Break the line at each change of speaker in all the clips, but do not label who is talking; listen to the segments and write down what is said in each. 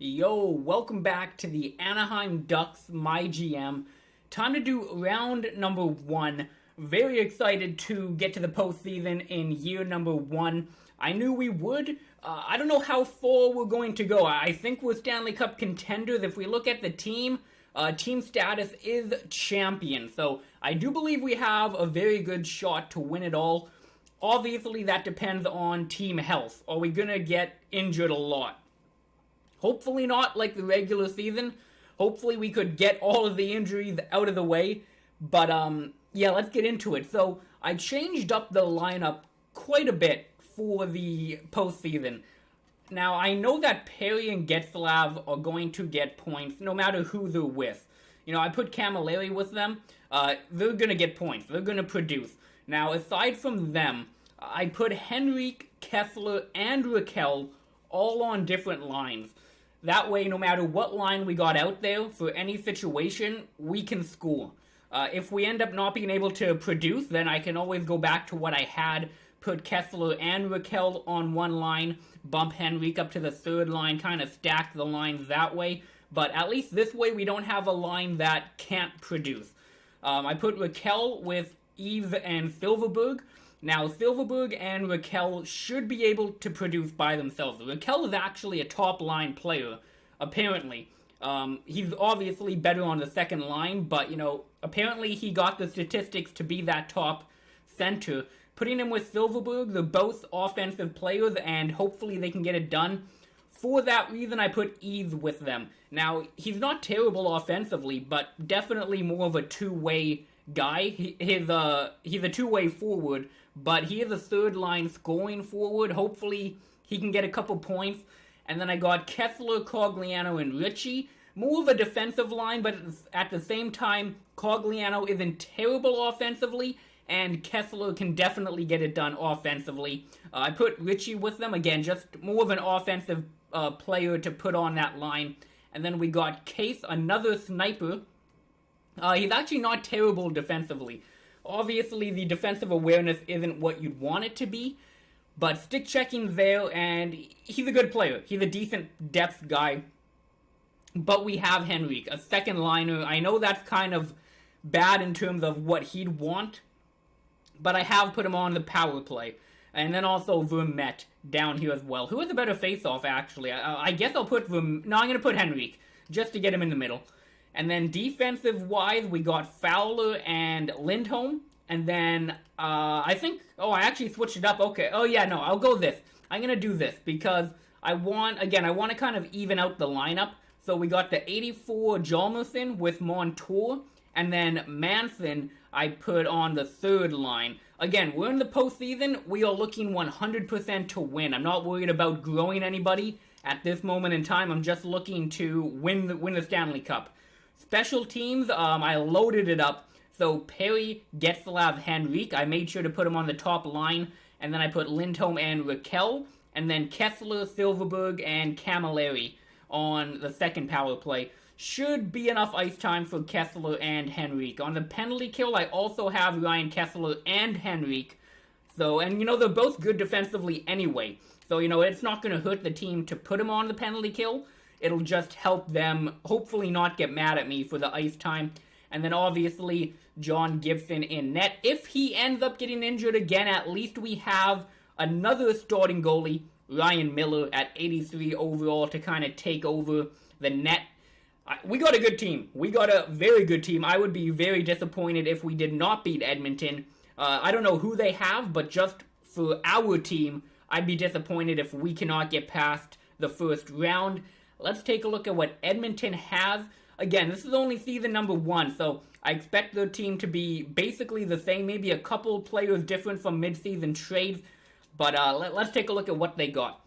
Yo, welcome back to the Anaheim Ducks, my GM. Time to do round number 1. Very excited to get to the postseason in year number 1. I knew we would. I don't know how far we're going to go. I think we're Stanley Cup contenders. If we look at the team status is champion. So I do believe we have a very good shot to win it all. Obviously, that depends on team health. Are we going to get injured a lot? Hopefully not like the regular season. Hopefully we could get all of the injuries out of the way. But, yeah, let's get into it. So, I changed up the lineup quite a bit for the postseason. Now, I know that Perry and Getzlav are going to get points no matter who they're with. You know, I put Camilleri with them. They're going to get points. They're going to produce. Now, aside from them, I put Henrique, Kessler, and Raquel all on different lines. That way, no matter what line we got out there, for any situation, we can score. If we end up not being able to produce, then I can always go back to what I had, put Kessler and Raquel on one line, bump Henrique up to the third line, kind of stack the lines that way. But at least this way, we don't have a line that can't produce. I put Raquel with Eves and Silverberg. Now, Silverberg and Raquel should be able to produce by themselves. Raquel is actually a top-line player, apparently. He's obviously better on the second line, but, you know, apparently he got the statistics to be that top center. Putting him with Silverberg, they're both offensive players, and hopefully they can get it done. For that reason, I put Eves with them. Now, he's not terrible offensively, but definitely more of a two-way guy. He's a two-way forward, but he is a third-line scoring forward. Hopefully, he can get a couple points. And then I got Kessler, Cogliano, and Ritchie. More of a defensive line, but at the same time, Cogliano isn't terrible offensively, and Kessler can definitely get it done offensively. I put Ritchie with them. Again, just more of an offensive player to put on that line. And then we got Case, another sniper. He's actually not terrible defensively. Obviously, the defensive awareness isn't what you'd want it to be, but stick checking there, and he's a good player. He's a decent depth guy. But we have Henrique, a second liner. I know that's kind of bad in terms of what he'd want, but I have put him on the power play. And then also Vermette down here as well. Who has a better face-off, actually? I guess I'll put I'm going to put Henrique, just to get him in the middle. And then defensive-wise, we got Fowler and Lindholm. And then, I actually switched it up. Okay. Oh, yeah, no, I'll go this. I'm going to do this because I want to kind of even out the lineup. So we got the 84 Hjalmarsson with Montour. And then Manson, I put on the third line. Again, we're in the postseason. We are looking 100% to win. I'm not worried about growing anybody at this moment in time. I'm just looking to win the Stanley Cup. Special teams, I loaded it up. So Perry, Getzlav, Henrique, I made sure to put him on the top line. And then I put Lindholm and Raquel. And then Kessler, Silverberg, and Camilleri on the second power play. Should be enough ice time for Kessler and Henrique. On the penalty kill, I also have Ryan Kessler and Henrique. So, and you know, they're both good defensively anyway. So, you know, it's not going to hurt the team to put him on the penalty kill. It'll just help them hopefully not get mad at me for the ice time. And then obviously John Gibson in net. If he ends up getting injured again, at least we have another starting goalie, Ryan Miller, at 83 overall to kind of take over the net. We got a good team. We got a very good team. I would be very disappointed if we did not beat Edmonton. I don't know who they have, but just for our team, I'd be disappointed if we cannot get past the first round. Let's take a look at what Edmonton has. Again, this is only season number 1, so I expect their team to be basically the same, maybe a couple players different from mid-season trades. But let's take a look at what they got.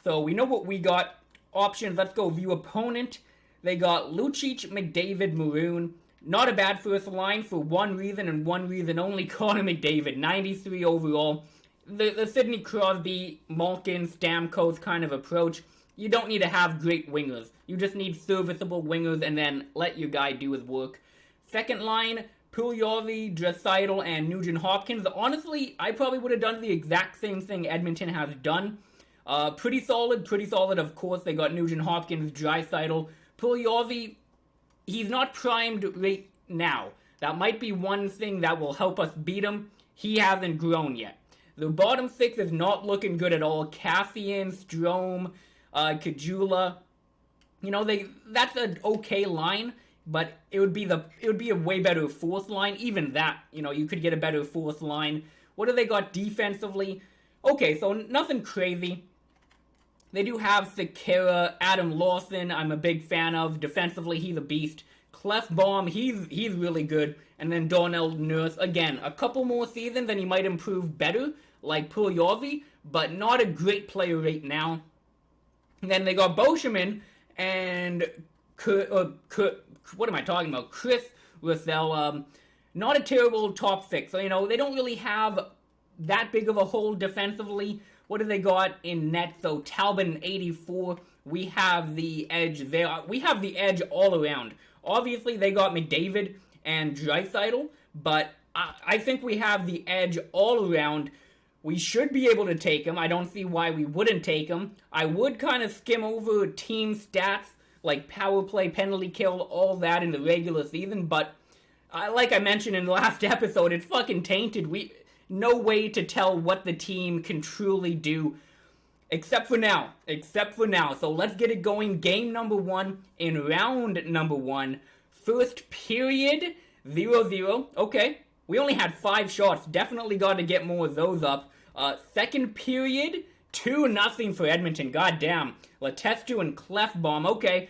So we know what we got. Options, let's go view opponent. They got Lucic, McDavid, Maroon. Not a bad first line for one reason and one reason only. Connor McDavid, 93 overall. The Sidney Crosby, Malkin, Stamkos kind of approach. You don't need to have great wingers. You just need serviceable wingers and then let your guy do his work. Second line, Puljujarvi, Draisaitl, and Nugent Hopkins. Honestly, I probably would have done the exact same thing Edmonton has done. Pretty solid, of course. They got Nugent Hopkins, Draisaitl. Puljujarvi, he's not primed right now. That might be one thing that will help us beat him. He hasn't grown yet. The bottom six is not looking good at all. Cassian, Strome, Kajula. You know, that's an okay line, but it would be a way better fourth line. Even that, you know, you could get a better fourth line. What do they got defensively? Okay, so nothing crazy. They do have Sekera, Adam Lawson, I'm a big fan of. Defensively, he's a beast. Clefbaum, he's really good. And then Darnell Nurse, again, a couple more seasons and he might improve better, like Puljujarvi, but not a great player right now. And then they got Boscheman and what am I talking about? Chris Russell, not a terrible top six. So, you know, they don't really have that big of a hole defensively. What do they got in net? So Talbot 84. We have the edge there. We have the edge all around. Obviously, they got McDavid and Draisaitl, but I think we have the edge all around. We should be able to take him. I don't see why we wouldn't take him. I would kind of skim over team stats, like power play, penalty kill, all that in the regular season, but like I mentioned in the last episode, it's fucking tainted. No way to tell what the team can truly do, except for now. So let's get it going. Game number 1 in round number 1. First period, 0-0. Okay, we only had 5 shots. Definitely got to get more of those up. Second period, 2-0 for Edmonton. Goddamn. Letestu and Clefbaum. Okay,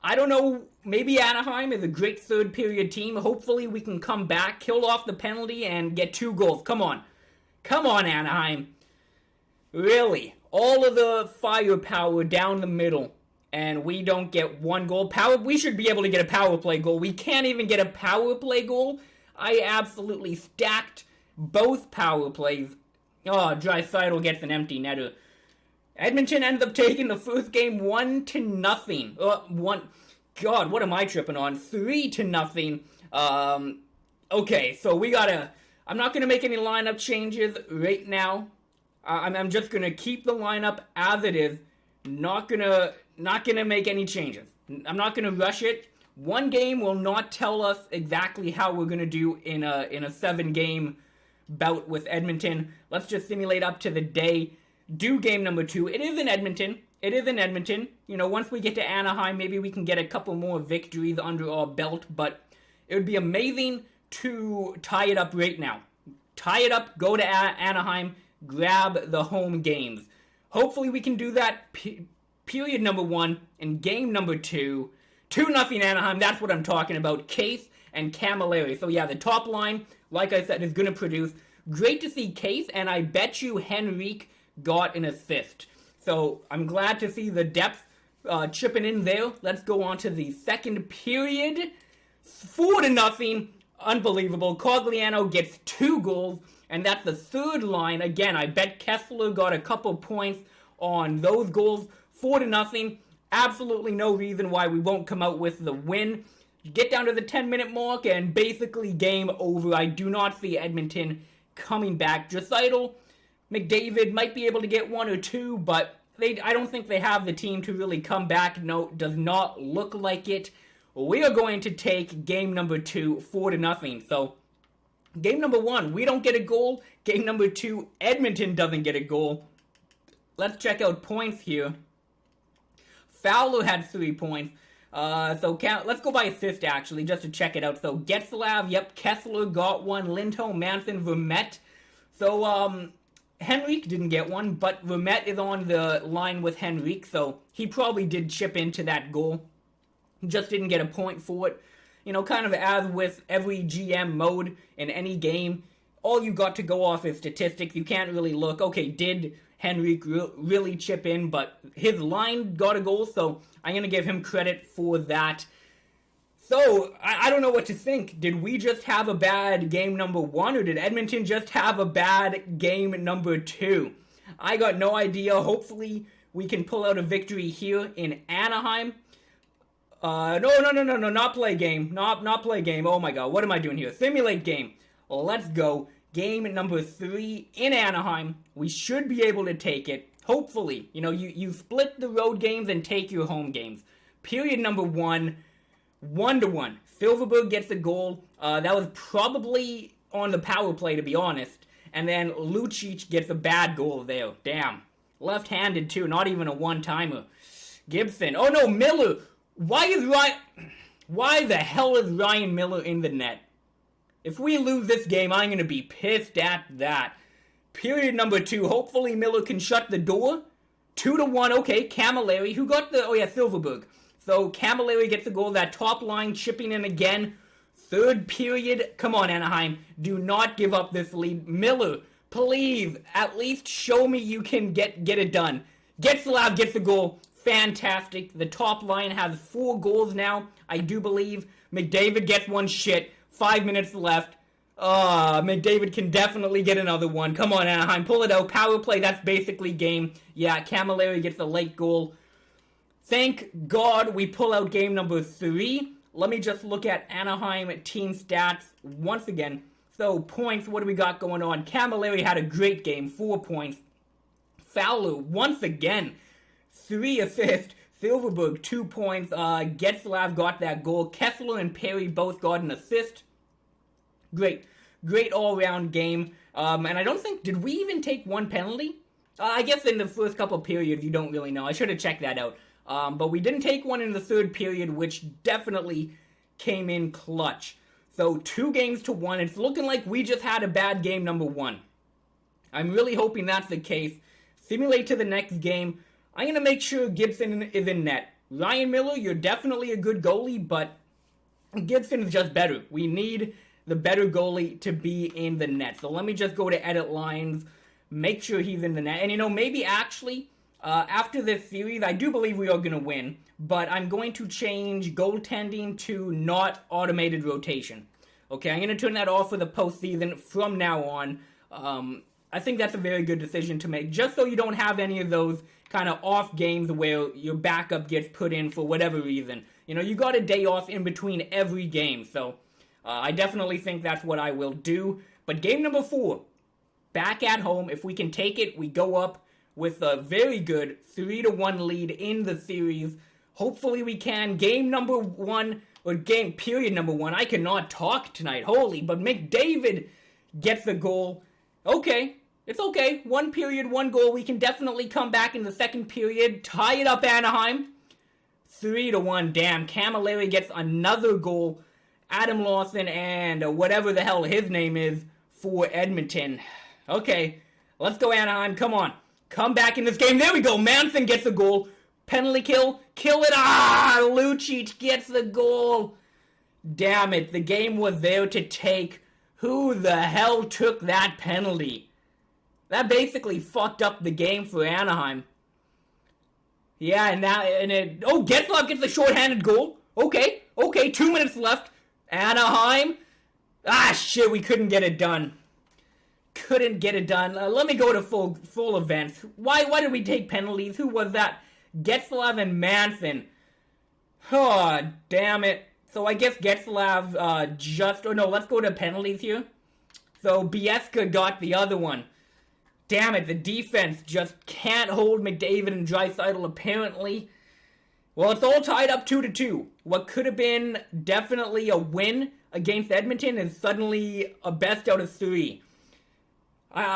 I don't know. Maybe Anaheim is a great third period team. Hopefully we can come back, kill off the penalty, and get 2 goals. Come on, Anaheim. Really? All of the firepower down the middle, and we don't get 1 goal. We should be able to get a power play goal. We can't even get a power play goal. I absolutely stacked both power plays. Oh, Draisaitl gets an empty netter. Edmonton ends up taking the first game 1-0. God, what am I tripping on? 3-0. Okay, so we gotta. I'm not gonna make any lineup changes right now. I'm just gonna keep the lineup as it is. Not gonna make any changes. I'm not gonna rush it. One game will not tell us exactly how we're gonna do in a 7-game bout with Edmonton. Let's just simulate up to the day. Do game number 2. It is in Edmonton. You know, once we get to Anaheim, maybe we can get a couple more victories under our belt, but it would be amazing to tie it up right now. Tie it up, go to Anaheim, grab the home games. Hopefully we can do that period number 1 and game number 2. 2-0 Anaheim, that's what I'm talking about. Case and Camilleri. So yeah, the top line, like I said, is going to produce. Great to see Case, and I bet you Henrique got an assist. So I'm glad to see the depth chipping in there. Let's go on to the second period. 4-0. Unbelievable. Cogliano gets 2 goals, and that's the third line. Again, I bet Kessler got a couple points on those goals. 4-0. Absolutely no reason why we won't come out with the win. Get down to the 10-minute mark, and basically game over. I do not see Edmonton coming back. Draisaitl, McDavid might be able to get 1 or 2, but I don't think they have the team to really come back. No, does not look like it. We are going to take game number 2, 4-0. So, game number 1, we don't get a goal. Game number 2, Edmonton doesn't get a goal. Let's check out points here. Fowler had 3 points. Let's go by assist, actually, just to check it out. So, Getzlav, yep, Kessler got 1. Lindholm, Manson, Vermette. So, Henrique didn't get 1, but Vermette is on the line with Henrique, so he probably did chip into that goal. Just didn't get a point for it. You know, kind of as with every GM mode in any game, all you got to go off is statistics. You can't really look, okay, did Henrique really chip in? But his line got a goal, so I'm going to give him credit for that. So, I don't know what to think. Did we just have a bad game number 1, or did Edmonton just have a bad game number 2? I got no idea. Hopefully, we can pull out a victory here in Anaheim. No, not play game. Not play game. Oh my god, what am I doing here? Simulate game. Let's go. Game number 3 in Anaheim. We should be able to take it. Hopefully. You split the road games and take your home games. Period number 1, 1-1. Silverberg gets the goal. That was probably on the power play, to be honest. And then Lucic gets a bad goal there. Damn. Left-handed, too. Not even a one-timer. Gibson. Oh, no, Miller. Why the hell is Ryan Miller in the net? If we lose this game, I'm going to be pissed at that. Period number 2. Hopefully Miller can shut the door. 2-1. Okay, Camilleri. Who got the... Oh, yeah, Silverberg. So Camilleri gets the goal. That top line chipping in again. Third period. Come on, Anaheim. Do not give up this lead. Miller, please, at least show me you can get it done. Getzlaf gets the goal. Fantastic. The top line has 4 goals now, I do believe. McDavid gets one. Shit. 5 minutes left. McDavid can definitely get another one. Come on, Anaheim. Pull it out. Power play, that's basically game. Yeah, Camilleri gets the late goal. Thank God we pull out game number 3. Let me just look at Anaheim team stats once again. So, points, what do we got going on? Camilleri had a great game, 4 points. Fowler, once again, 3 assists. Silverberg, 2 points. Getzlaf got that goal. Kessler and Perry both got an assist. Great all-around game. And I don't think, did we even take one penalty? I guess in the first couple periods, you don't really know. I should have checked that out. But we didn't take one in the third period, which definitely came in clutch. So 2-1. It's looking like we just had a bad game number 1. I'm really hoping that's the case. Simulate to the next game. I'm going to make sure Gibson is in net. Ryan Miller, you're definitely a good goalie, but Gibson is just better. We need the better goalie to be in the net. So let me just go to edit lines, make sure he's in the net. And maybe actually... after this series, I do believe we are going to win, but I'm going to change goaltending to not automated rotation. Okay, I'm going to turn that off for the postseason from now on. I think that's a very good decision to make, just so you don't have any of those kind of off games where your backup gets put in for whatever reason. You got a day off in between every game, so I definitely think that's what I will do. But game number 4, back at home, if we can take it, we go up with a very good 3-1 lead in the series. Hopefully we can. Game number 1, or game period number 1. I cannot talk tonight, holy, but McDavid gets the goal. Okay, it's okay. 1 period, 1 goal. We can definitely come back in the second period. Tie it up, Anaheim. 3-1, damn. Camilleri gets another goal. Adam Lawson and whatever the hell his name is for Edmonton. Okay, let's go, Anaheim. Come on. Come back in this game. There we go. Manson gets the goal. Penalty kill. Kill it. Lucic gets the goal. Damn it. The game was there to take. Who the hell took that penalty? That basically fucked up the game for Anaheim. Yeah, Getzlaf gets the shorthanded goal. Okay. 2 minutes left. Anaheim. Shit. We couldn't get it done. Let me go to full events. Why did we take penalties? Who was that? Getzlaf and Manson. Oh, damn it. So I guess Getzlaf let's go to penalties here. So Biesca got the other one. Damn it, the defense just can't hold McDavid and Draisaitl apparently. Well, it's all tied up 2-2. What could have been definitely a win against Edmonton is suddenly a best out of 3.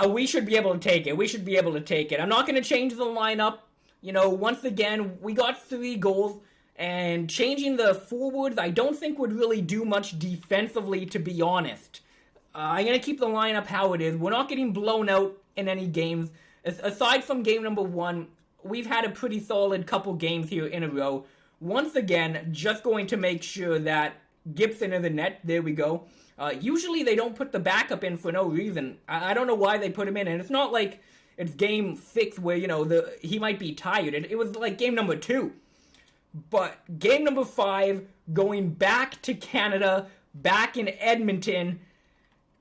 We should be able to take it. I'm not going to change the lineup. Once again, we got 3 goals. And changing the forwards, I don't think would really do much defensively, to be honest. I'm going to keep the lineup how it is. We're not getting blown out in any games. Aside from game number 1, we've had a pretty solid couple games here in a row. Once again, just going to make sure that Gibson is in net. There we go. Usually they don't put the backup in for no reason. I don't know why they put him in. And it's not like it's game 6 where, he might be tired. It was like game number 2. But game number 5, going back to Canada, back in Edmonton.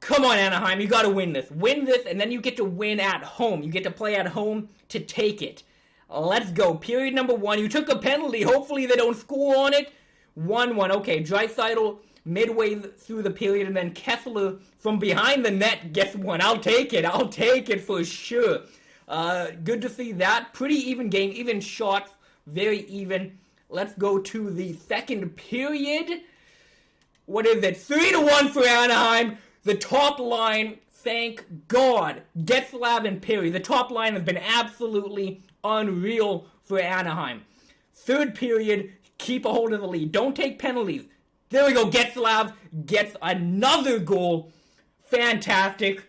Come on, Anaheim, you got to win this. Win this, and then you get to win at home. You get to play at home to take it. Let's go. Period number 1. You took a penalty. Hopefully they don't score on it. 1-1. Okay, Draisaitl midway through the period, and then Kessler from behind the net gets one. I'll take it for sure. Good to see that. Pretty even game, even shots, very even. Let's go to the second period. What is it? 3-1 for Anaheim. The top line, thank God, Getzlaf and Perry. The top line has been absolutely unreal for Anaheim. Third period, keep a hold of the lead. Don't take penalties. There we go. Getzlaf gets another goal. Fantastic.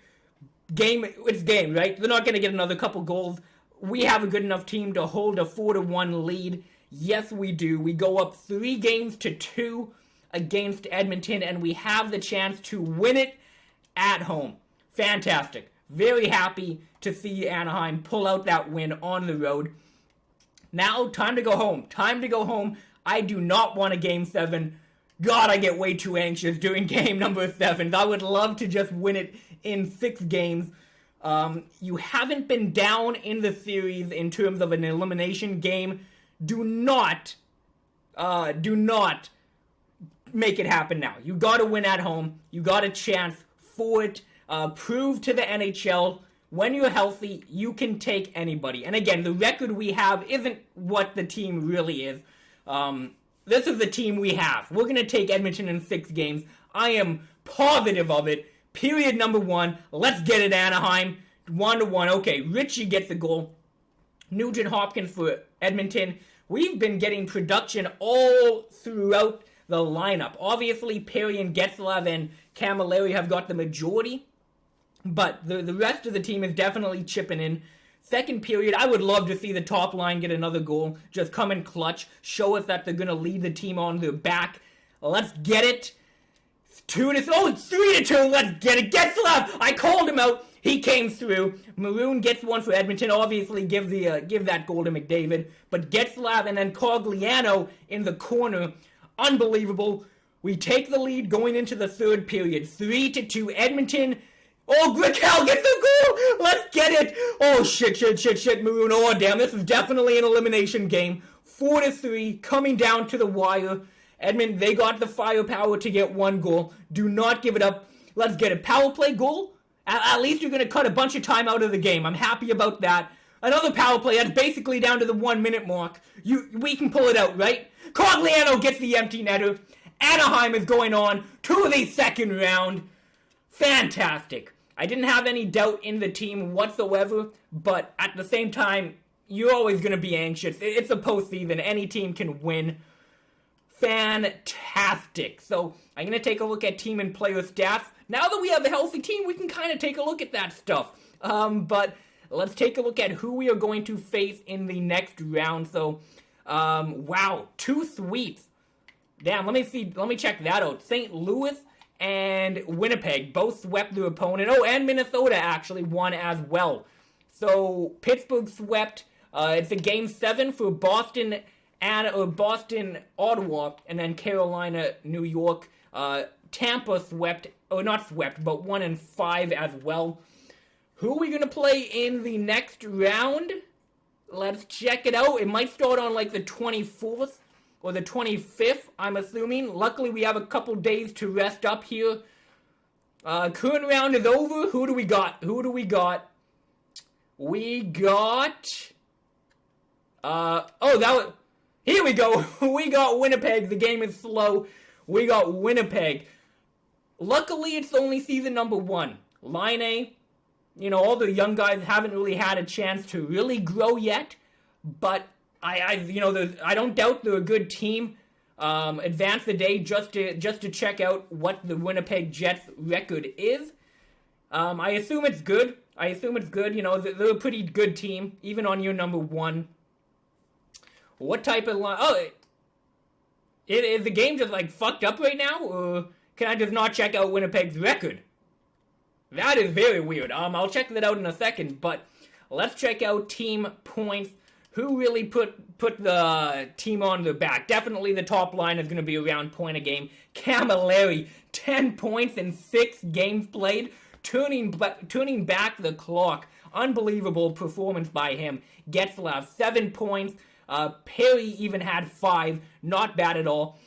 It's game, right? They're not going to get another couple goals. We have a good enough team to hold a 4-1 lead. Yes, we do. We go up 3-2 against Edmonton, and we have the chance to win it at home. Fantastic. Very happy to see Anaheim pull out that win on the road. Now, time to go home. Time to go home. I do not want a Game 7. God, I get way too anxious during game number 7. I would love to just win it in 6 games. You haven't been down in the series in terms of an elimination game. Do not make it happen now. You got to win at home. You got a chance for it. Prove to the NHL when you're healthy, you can take anybody. And again, the record we have isn't what the team really is. This is the team we have. We're going to take Edmonton in 6 games. I am positive of it. Period number 1. Let's get it, Anaheim. 1-1. Okay, Richie gets the goal. Nugent Hopkins for Edmonton. We've been getting production all throughout the lineup. Obviously, Perry and Getzlaf and Camilleri have got the majority, but the rest of the team is definitely chipping in. Second period, I would love to see the top line get another goal. Just come in clutch. Show us that they're going to lead the team on their back. Let's get it. 3-2. Let's get it. Getzlaf! I called him out. He came through. Maroon gets one for Edmonton. Obviously, give that goal to McDavid. But Getzlaf and then Cogliano in the corner. Unbelievable. We take the lead going into the third period. 3-2. Edmonton. Oh, Grickel gets the goal! Let's get it! Oh, shit, Maroon. Oh, damn, this is definitely an elimination game. 4-3, coming down to the wire. Edmonton, they got the firepower to get 1 goal. Do not give it up. Let's get a power play goal. At least you're going to cut a bunch of time out of the game. I'm happy about that. Another power play. That's basically down to the 1-minute mark. We can pull it out, right? Cogliano gets the empty netter. Anaheim is going on to the second round. Fantastic. I didn't have any doubt in the team whatsoever, but at the same time, you're always going to be anxious. It's a postseason. Any team can win. Fantastic. So I'm going to take a look at team and player stats. Now that we have a healthy team, we can kind of take a look at that stuff. But let's take a look at who we are going to face in the next round. So, wow, 2 sweeps. Damn, let me check that out. St. Louis and Winnipeg both swept their opponent. Oh, and Minnesota actually won as well. So Pittsburgh swept. It's a game 7 for Boston, Ottawa, and then Carolina, New York. Tampa swept, or not swept, but 1-5 as well. Who are we gonna play in the next round? Let's check it out. It might start on like the 24th. Or the 25th, I'm assuming. Luckily, we have a couple days to rest up here. Current round is over. Who do we got? We got... Here we go. We got Winnipeg. The game is slow. We got Winnipeg. Luckily, it's only season number 1. Line A, all the young guys haven't really had a chance to really grow yet. But I don't doubt they're a good team. Advance the day just to check out what the Winnipeg Jets record is. I assume it's good. They're a pretty good team, even on year number 1. What type of line? Oh, is the game just like fucked up right now, or can I just not check out Winnipeg's record? That is very weird. I'll check that out in a second. But let's check out team points. Who really put the team on their back? Definitely the top line is going to be around point a game. Camilleri, 10 points in 6 games played, turning back the clock. Unbelievable performance by him. Getzlaf, 7 points. Perry even had 5. Not bad at all.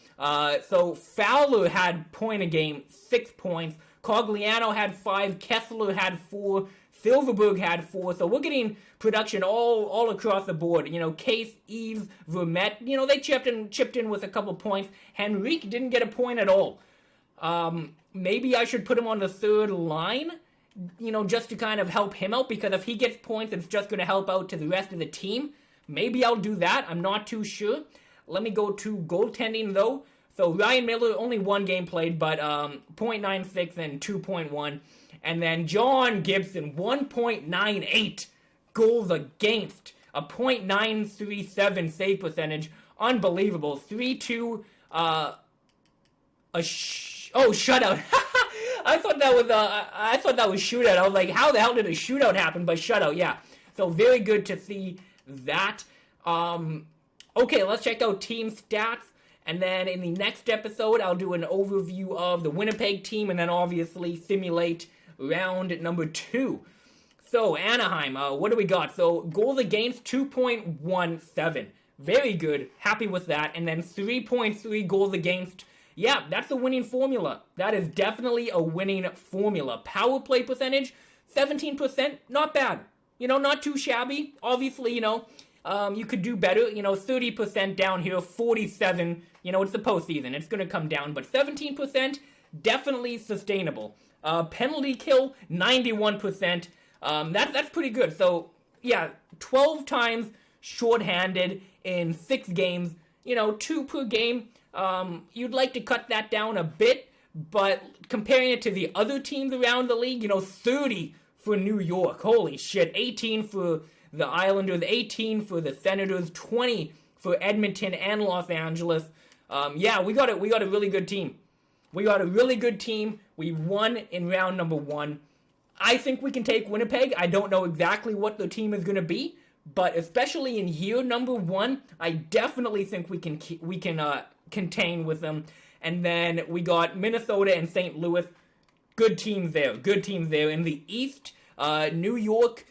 So Fowler had point a game, 6 points. Cogliano had 5. Kessler had 4. Silverberg had 4. So we're getting production all across the board. You know, Case, Eves, Vermette, you know, they chipped in with a couple points. Henrique didn't get a point at all. Maybe I should put him on the third line, you know, just to kind of help him out, because if he gets points, it's just going to help out to the rest of the team. Maybe I'll do that. I'm not too sure. Let me go to goaltending, though. So Ryan Miller, only 1 game played, but 0.96 and 2.1. And then John Gibson, 1.98 goals against, a .937 save percentage. Unbelievable. 3-2, shutout. I thought that was shootout. I was like, how the hell did a shootout happen? But shutout, yeah. So very good to see that. Okay, let's check out team stats. And then in the next episode, I'll do an overview of the Winnipeg team, and then obviously simulate round number 2. So Anaheim, what do we got? So goals against 2.17. Very good. Happy with that. And then 3.3 goals against. Yeah, that's a winning formula. That is definitely a winning formula. Power play percentage, 17%. Not bad. You know, not too shabby. Obviously, you know, you could do better. You know, 30% down here, 47. You know, it's the postseason. It's going to come down. But 17%, definitely sustainable. Penalty kill, 91%. That's pretty good. So, yeah, 12 times shorthanded in 6 games. You know, 2 per game. You'd like to cut that down a bit, but comparing it to the other teams around the league, you know, 30 for New York. Holy shit. 18 for the Islanders, 18 for the Senators, 20 for Edmonton and Los Angeles. Yeah, we got a really good team. We got a really good team. We won in round number 1. I think we can take Winnipeg. I don't know exactly what the team is going to be, but especially in year number 1, I definitely think we can contain with them. And then we got Minnesota and St. Louis. Good teams there. Good teams there. In the East, New York,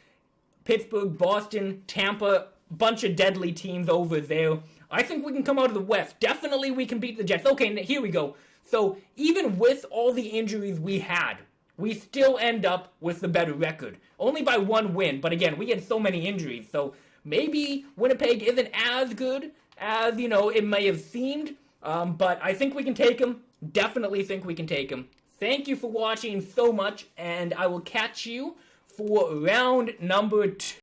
Pittsburgh, Boston, Tampa, bunch of deadly teams over there. I think we can come out of the West. Definitely we can beat the Jets. Okay, here we go. So even with all the injuries we had, we still end up with the better record. Only by 1 win. But again, we had so many injuries. So maybe Winnipeg isn't as good as, you know, it may have seemed. But I think we can take them. Definitely think we can take them. Thank you for watching so much. And I will catch you for round number 2.